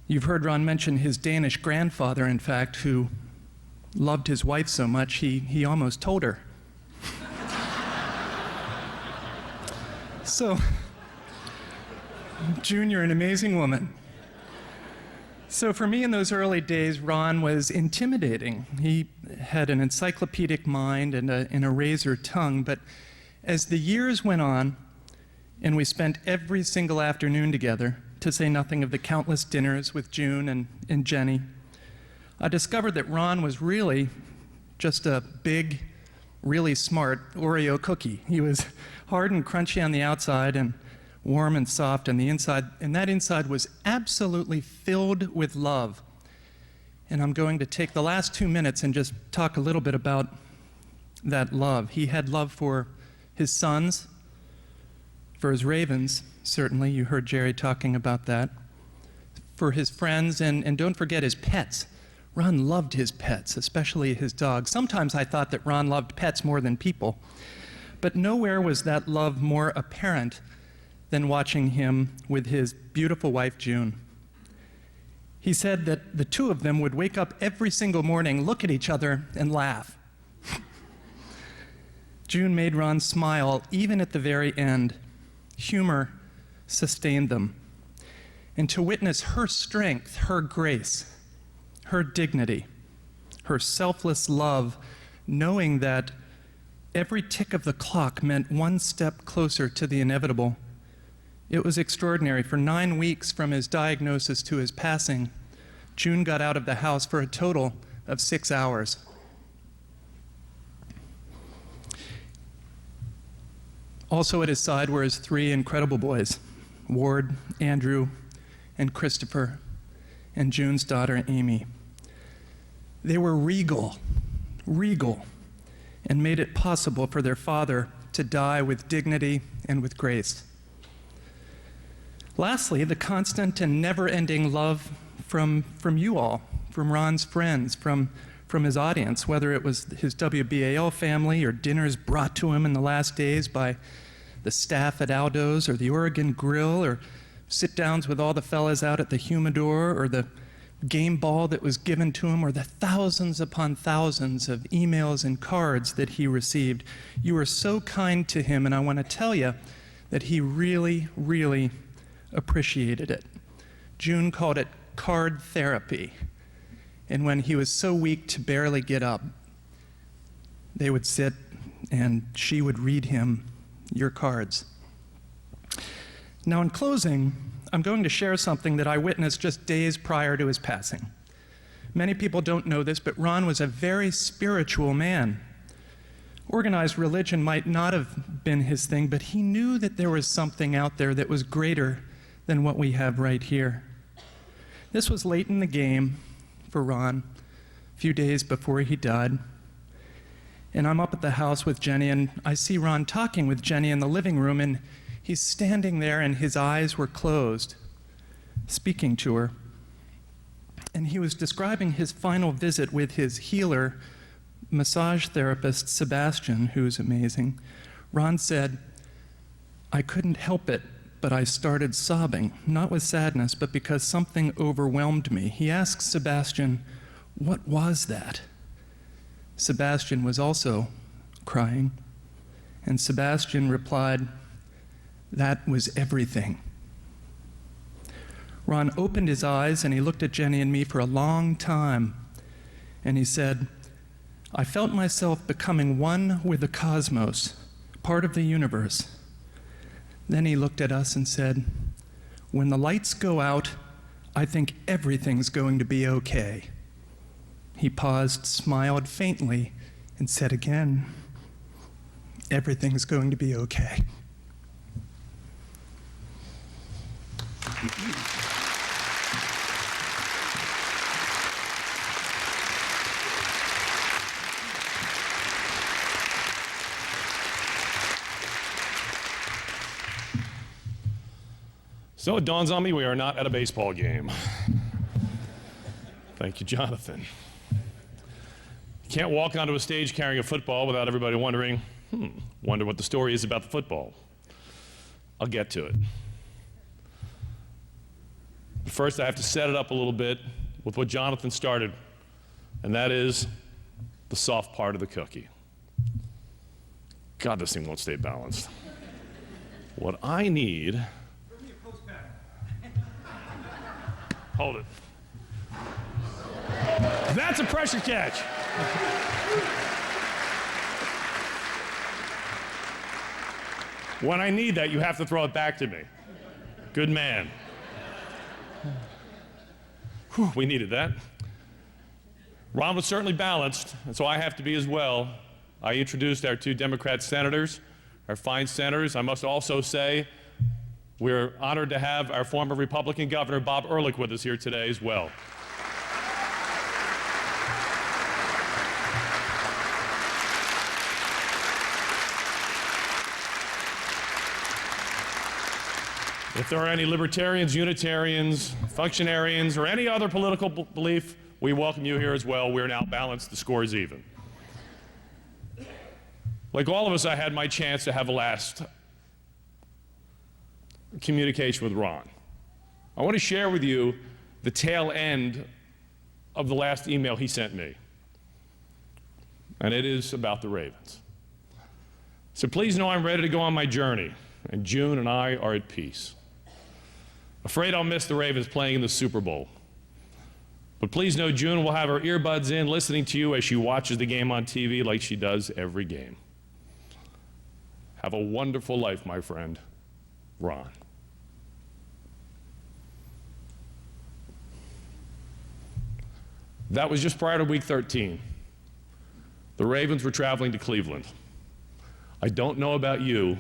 You've heard Ron mention his Danish grandfather, in fact, who loved his wife so much he almost told her. So, June, you're an amazing woman. So for me in those early days, Ron was intimidating. He had an encyclopedic mind and a razor tongue, but as the years went on, and we spent every single afternoon together, to say nothing of the countless dinners with June and Jenny, I discovered that Ron was really just a big, really smart Oreo cookie. He was hard and crunchy on the outside and warm and soft on the inside, and that inside was absolutely filled with love. And I'm going to take the last 2 minutes and just talk a little bit about that love. He had love for his sons, for his ravens, certainly. You heard Jerry talking about that. For his friends, and don't forget his pets. Ron loved his pets, especially his dog. Sometimes I thought that Ron loved pets more than people, but nowhere was that love more apparent than watching him with his beautiful wife, June. He said that the two of them would wake up every single morning, look at each other, and laugh. June made Ron smile even at the very end. Humor sustained them. And to witness her strength, her grace, her dignity, her selfless love, knowing that every tick of the clock meant one step closer to the inevitable, it was extraordinary. For 9 weeks from his diagnosis to his passing, June got out of the house for a total of 6 hours. Also at his side were his 3 incredible boys, Ward, Andrew, and Christopher, and June's daughter, Amy. They were regal, and made it possible for their father to die with dignity and with grace. Lastly, the constant and never-ending love from you all, from Ron's friends, from his audience, whether it was his WBAL family or dinners brought to him in the last days by the staff at Aldo's or the Oregon Grill, or sit-downs with all the fellas out at the Humidor, or the game ball that was given to him or the thousands upon thousands of emails and cards that he received. You were so kind to him, and I want to tell you that he really, really appreciated it. June called it card therapy. And when he was so weak to barely get up, they would sit and she would read him your cards. Now, in closing, I'm going to share something that I witnessed just days prior to his passing. Many people don't know this, but Ron was a very spiritual man. Organized religion might not have been his thing, but he knew that there was something out there that was greater than what we have right here. This was late in the game for Ron, a few days before he died. And I'm up at the house with Jenny, and I see Ron talking with Jenny in the living room, and he's standing there and his eyes were closed, speaking to her. And he was describing his final visit with his healer, massage therapist, Sebastian, who's amazing. Ron said, "I couldn't help it, but I started sobbing, not with sadness, but because something overwhelmed me." He asked Sebastian, "What was that?" Sebastian was also crying, and Sebastian replied, "That was everything." Ron opened his eyes and he looked at Jenny and me for a long time, and he said, "I felt myself becoming one with the cosmos, part of the universe." Then he looked at us and said, "When the lights go out, I think everything's going to be okay." He paused, smiled faintly, and said again, "Everything's going to be okay." So it dawns on me we are not at a baseball game. Thank you, Jonathan. You can't walk onto a stage carrying a football without everybody wondering, wonder what the story is about the football. I'll get to it. But first, I have to set it up a little bit with what Jonathan started, and that is the soft part of the cookie. God, this thing won't stay balanced. What I need... Hold it. That's a pressure catch. When I need that, you have to throw it back to me. Good man. Whew, we needed that. Ron was certainly balanced, and so I have to be as well. I introduced our two Democrat senators, our fine senators. I must also say, we're honored to have our former Republican Governor, Bob Ehrlich, with us here today as well. If there are any libertarians, unitarians, functionarians, or any other political belief, we welcome you here as well. We're now balanced. The score is even. Like all of us, I had my chance to have a last communication with Ron. I want to share with you the tail end of the last email he sent me. And it is about the Ravens. So please know I'm ready to go on my journey, and June and I are at peace. Afraid I'll miss the Ravens playing in the Super Bowl. But please know June will have her earbuds in, listening to you as she watches the game on TV like she does every game. Have a wonderful life, my friend, Ron. That was just prior to week 13. The Ravens were traveling to Cleveland. I don't know about you,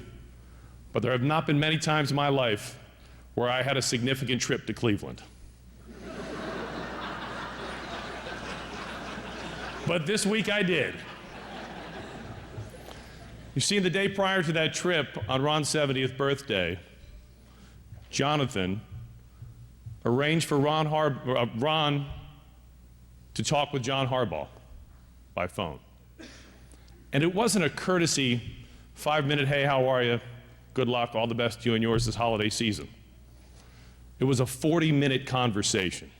but there have not been many times in my life where I had a significant trip to Cleveland. But this week I did. You see, the day prior to that trip, on Ron's 70th birthday, Jonathan arranged for Ron to talk with John Harbaugh by phone. And it wasn't a courtesy 5-minute, hey, how are you? Good luck, all the best to you and yours this holiday season. It was a 40-minute conversation.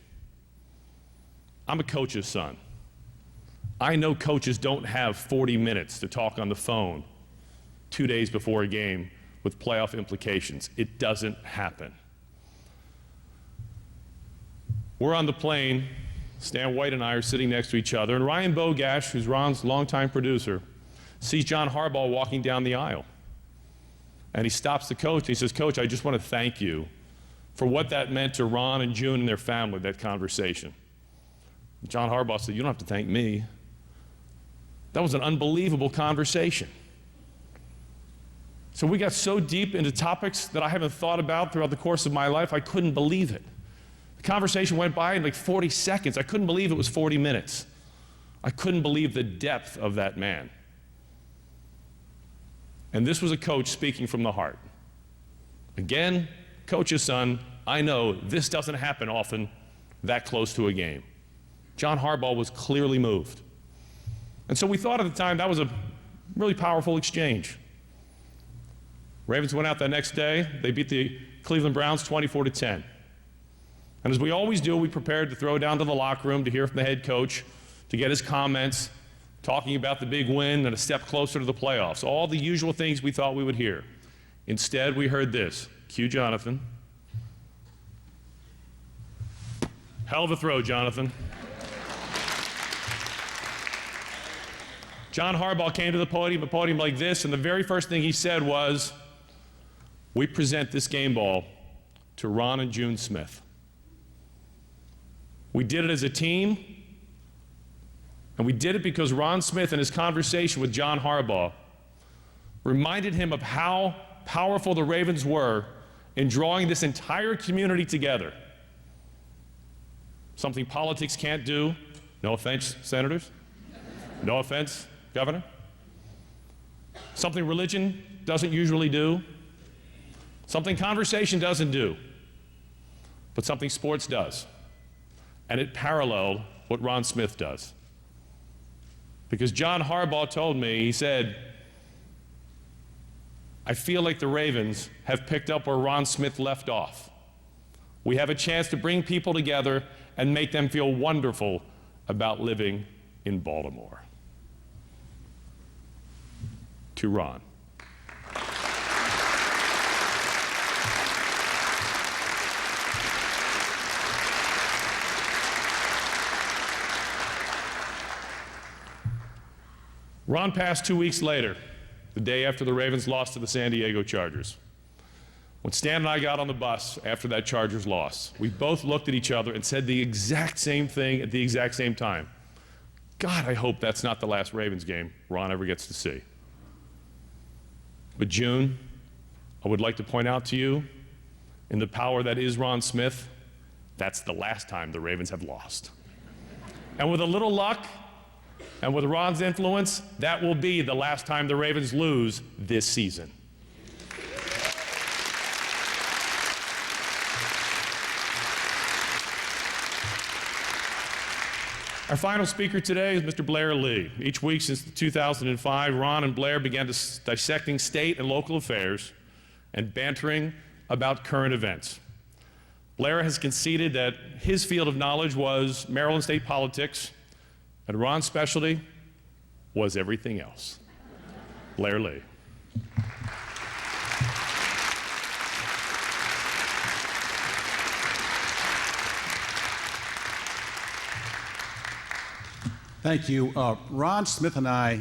I'm a coach's son. I know coaches don't have 40 minutes to talk on the phone 2 days before a game with playoff implications. It doesn't happen. We're on the plane. Stan White and I are sitting next to each other, and Ryan Bogash, who's Ron's longtime producer, sees John Harbaugh walking down the aisle. And he stops the coach and he says, "Coach, I just want to thank you for what that meant to Ron and June and their family, that conversation." John Harbaugh said, "You don't have to thank me. That was an unbelievable conversation." So we got so deep into topics that I haven't thought about throughout the course of my life, I couldn't believe it. The conversation went by in like 40 seconds. I couldn't believe it was 40 minutes. I couldn't believe the depth of that man. And this was a coach speaking from the heart. Again, coach's son, I know this doesn't happen often that close to a game. John Harbaugh was clearly moved. And so we thought at the time that was a really powerful exchange. Ravens went out that next day. They beat the Cleveland Browns 24-10. And as we always do, we prepared to throw down to the locker room to hear from the head coach, to get his comments, talking about the big win and a step closer to the playoffs. All the usual things we thought we would hear. Instead, we heard this. Cue Jonathan. Hell of a throw, Jonathan. John Harbaugh came to the podium like this, and the very first thing he said was, "We present this game ball to Ron and June Smith. We did it as a team, and we did it because Ron Smith in his conversation with John Harbaugh reminded him of how powerful the Ravens were in drawing this entire community together. Something politics can't do. No offense, senators. No offense, Governor. Something religion doesn't usually do. Something conversation doesn't do. But something sports does. And it paralleled what Ron Smith does. Because John Harbaugh told me, he said, "I feel like the Ravens have picked up where Ron Smith left off. We have a chance to bring people together and make them feel wonderful about living in Baltimore." To Ron. Ron passed 2 weeks later, the day after the Ravens lost to the San Diego Chargers. When Stan and I got on the bus after that Chargers loss, we both looked at each other and said the exact same thing at the exact same time. God, I hope that's not the last Ravens game Ron ever gets to see. But June, I would like to point out to you, in the power that is Ron Smith, that's the last time the Ravens have lost. And with a little luck, and with Ron's influence, that will be the last time the Ravens lose this season. Our final speaker today is Mr. Blair Lee. Each week since 2005, Ron and Blair began dissecting state and local affairs and bantering about current events. Blair has conceded that his field of knowledge was Maryland state politics, and Ron's specialty was everything else. Blair Lee. Thank you. Ron Smith and I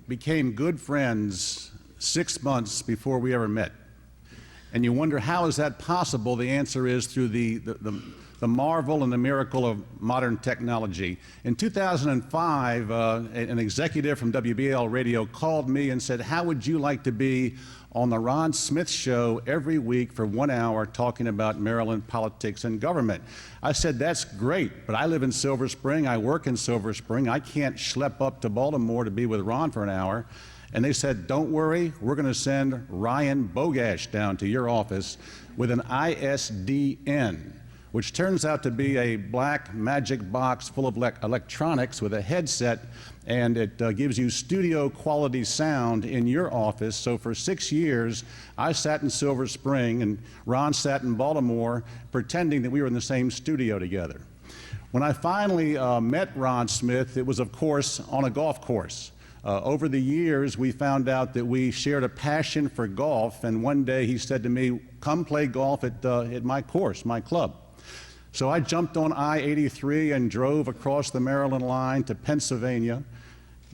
became good friends 6 months before we ever met. And you wonder, how is that possible? The answer is through the marvel and the miracle of modern technology. In 2005, an executive from WBAL Radio called me and said, "How would you like to be on the Ron Smith Show every week for 1 hour talking about Maryland politics and government?" I said, "That's great, but I live in Silver Spring. I work in Silver Spring. I can't schlep up to Baltimore to be with Ron for an hour." And they said, "Don't worry, we're going to send Ryan Bogash down to your office with an ISDN, which turns out to be a black magic box full of electronics with a headset, and it gives you studio quality sound in your office." So for 6 years, I sat in Silver Spring and Ron sat in Baltimore pretending that we were in the same studio together. When I finally met Ron Smith, it was, of course, on a golf course. Over the years, we found out that we shared a passion for golf, and one day he said to me, "Come play golf at my course, my club." So I jumped on I-83 and drove across the Maryland line to Pennsylvania,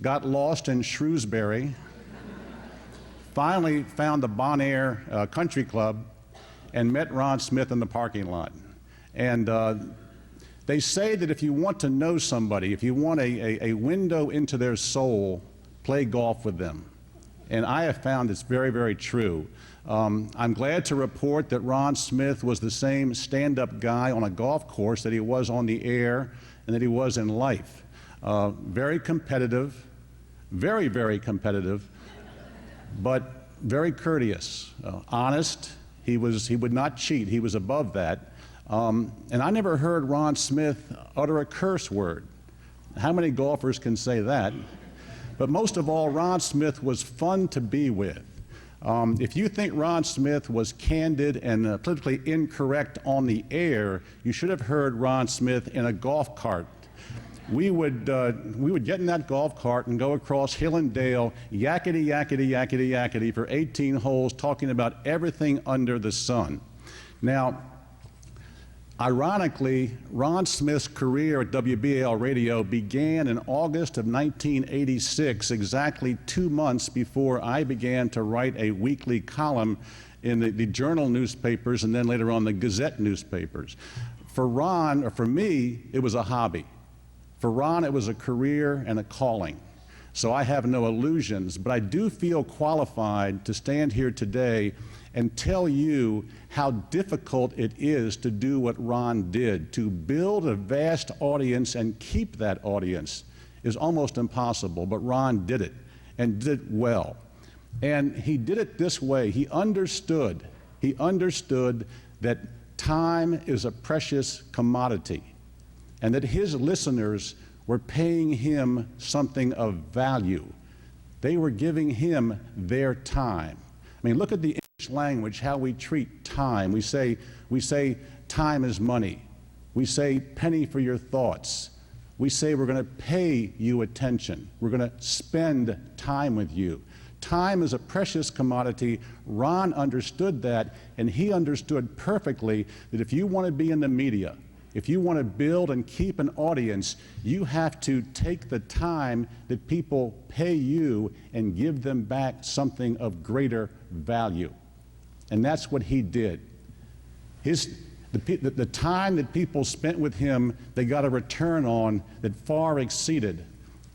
got lost in Shrewsbury, finally found the Bon Air Country Club, and met Ron Smith in the parking lot. And they say that if you want to know somebody, if you want a window into their soul, play golf with them. And I have found it's very, very true. I'm glad to report that Ron Smith was the same stand-up guy on a golf course that he was on the air and that he was in life. Very competitive, very, very competitive, but very courteous, honest. He would not cheat. He was above that. And I never heard Ron Smith utter a curse word. How many golfers can say that? But most of all, Ron Smith was fun to be with. If you think Ron Smith was candid and politically incorrect on the air, you should have heard Ron Smith in a golf cart. We would get in that golf cart and go across hill and dale, yakety, yakety, yakety, yakety for 18 holes, talking about everything under the sun. Now, ironically, Ron Smith's career at WBAL Radio began in August of 1986, exactly 2 months before I began to write a weekly column in the Journal newspapers and then later on the Gazette newspapers. For Ron, or for me, it was a hobby. For Ron, it was a career and a calling. So I have no illusions, but I do feel qualified to stand here today and tell you how difficult it is to do what Ron did. To build a vast audience and keep that audience is almost impossible, but Ron did it, and did it well. And he did it this way. He understood that time is a precious commodity, and that his listeners were paying him something of value. They were giving him their time. I mean, look at the English language, how we treat time. We say time is money. We say penny for your thoughts. We say we're going to pay you attention. We're going to spend time with you. Time is a precious commodity. Ron understood that, and he understood perfectly that if you want to be in the media, if you want to build and keep an audience, you have to take the time that people pay you and give them back something of greater value. And that's what he did. The time that people spent with him, they got a return on that far exceeded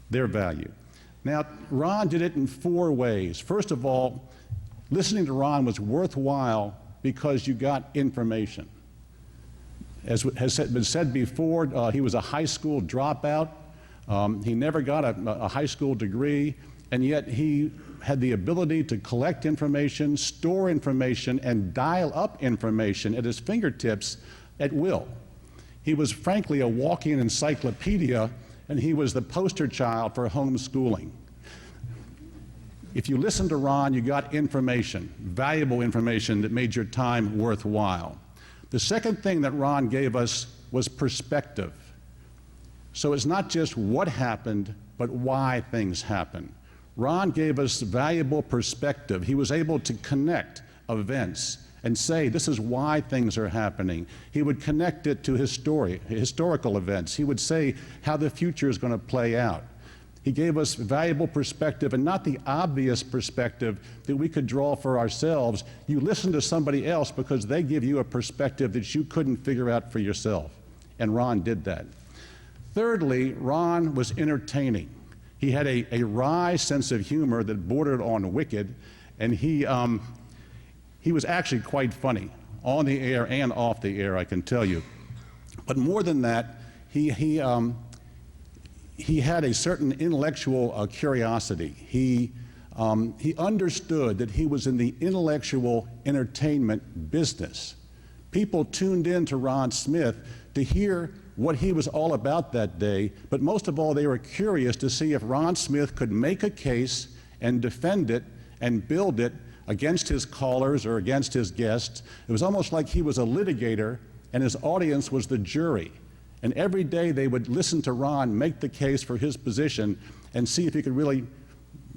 their value. Now, Ron did it in 4 ways. First of all, listening to Ron was worthwhile because you got information. As has been said before, he was a high school dropout. He never got a high school degree, and yet he had the ability to collect information, store information, and dial up information at his fingertips at will. He was frankly a walking encyclopedia, and he was the poster child for homeschooling. If you listened to Ron, you got information, valuable information that made your time worthwhile. The second thing that Ron gave us was perspective. So it's not just what happened, but why things happen. Ron gave us valuable perspective. He was able to connect events and say, this is why things are happening. He would connect it to historical events. He would say how the future is going to play out. He gave us valuable perspective, and not the obvious perspective that we could draw for ourselves. You listen to somebody else because they give you a perspective that you couldn't figure out for yourself. And Ron did that. Thirdly, Ron was entertaining. He had a wry sense of humor that bordered on wicked, and he was actually quite funny, on the air and off the air, I can tell you. But more than that, he had a certain intellectual curiosity. He understood that he was in the intellectual entertainment business. People tuned in to Ron Smith to hear what he was all about that day, but most of all, they were curious to see if Ron Smith could make a case and defend it and build it against his callers or against his guests. It was almost like he was a litigator and his audience was the jury. And every day they would listen to Ron make the case for his position and see if he could really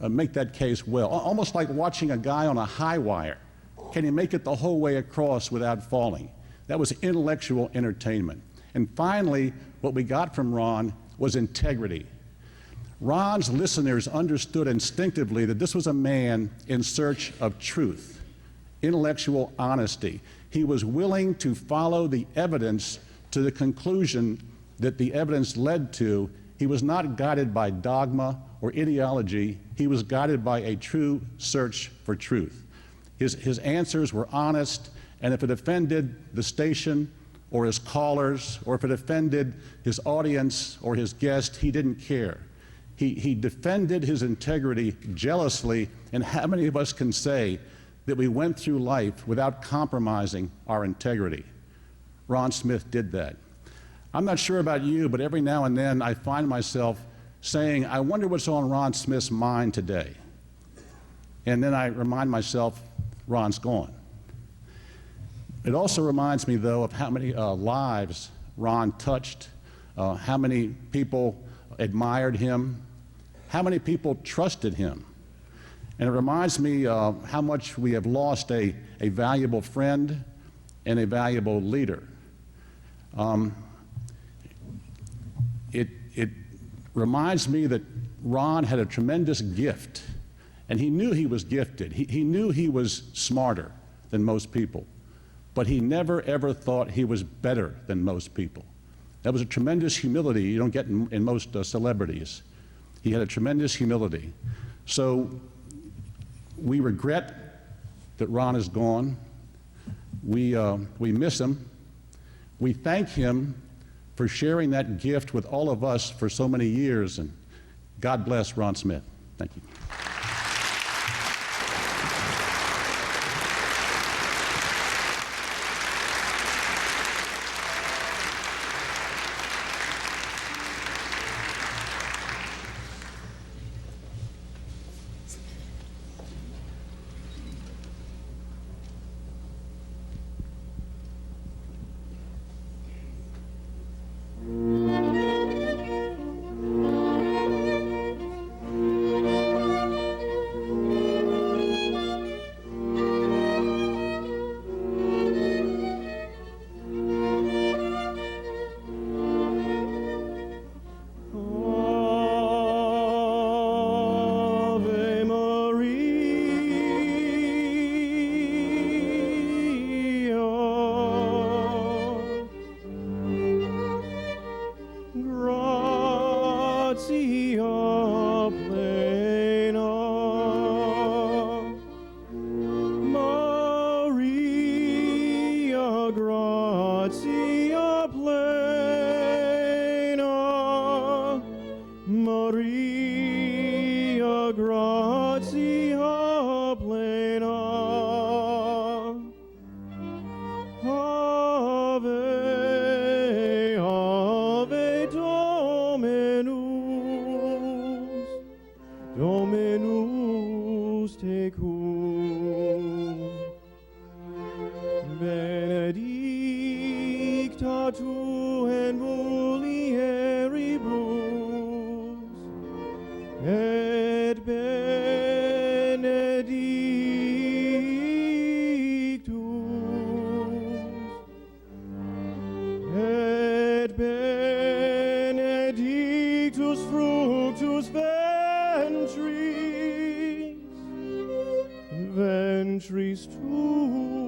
make that case well. Almost like watching a guy on a high wire. Can he make it the whole way across without falling? That was intellectual entertainment. And finally, what we got from Ron was integrity. Ron's listeners understood instinctively that this was a man in search of truth, intellectual honesty. He was willing to follow the evidence to the conclusion that the evidence led to. He was not guided by dogma or ideology. He was guided by a true search for truth. His answers were honest, and if it offended the station or his callers, or if it offended his audience or his guest, he didn't care. He defended his integrity jealously, and how many of us can say that we went through life without compromising our integrity? Ron Smith did that. I'm not sure about you, but every now and then I find myself saying, I wonder what's on Ron Smith's mind today. And then I remind myself, Ron's gone. It also reminds me, though, of how many lives Ron touched, how many people admired him, how many people trusted him. And it reminds me how much we have lost a valuable friend and a valuable leader. It reminds me that Ron had a tremendous gift, and he knew he was gifted. He knew he was smarter than most people, but he never ever thought he was better than most people. That was a tremendous humility you don't get in most celebrities. He had a tremendous humility. So we regret that Ron is gone. We miss him. We thank him for sharing that gift with all of us for so many years, and God bless Ron Smith. Thank you. Ventris tuus.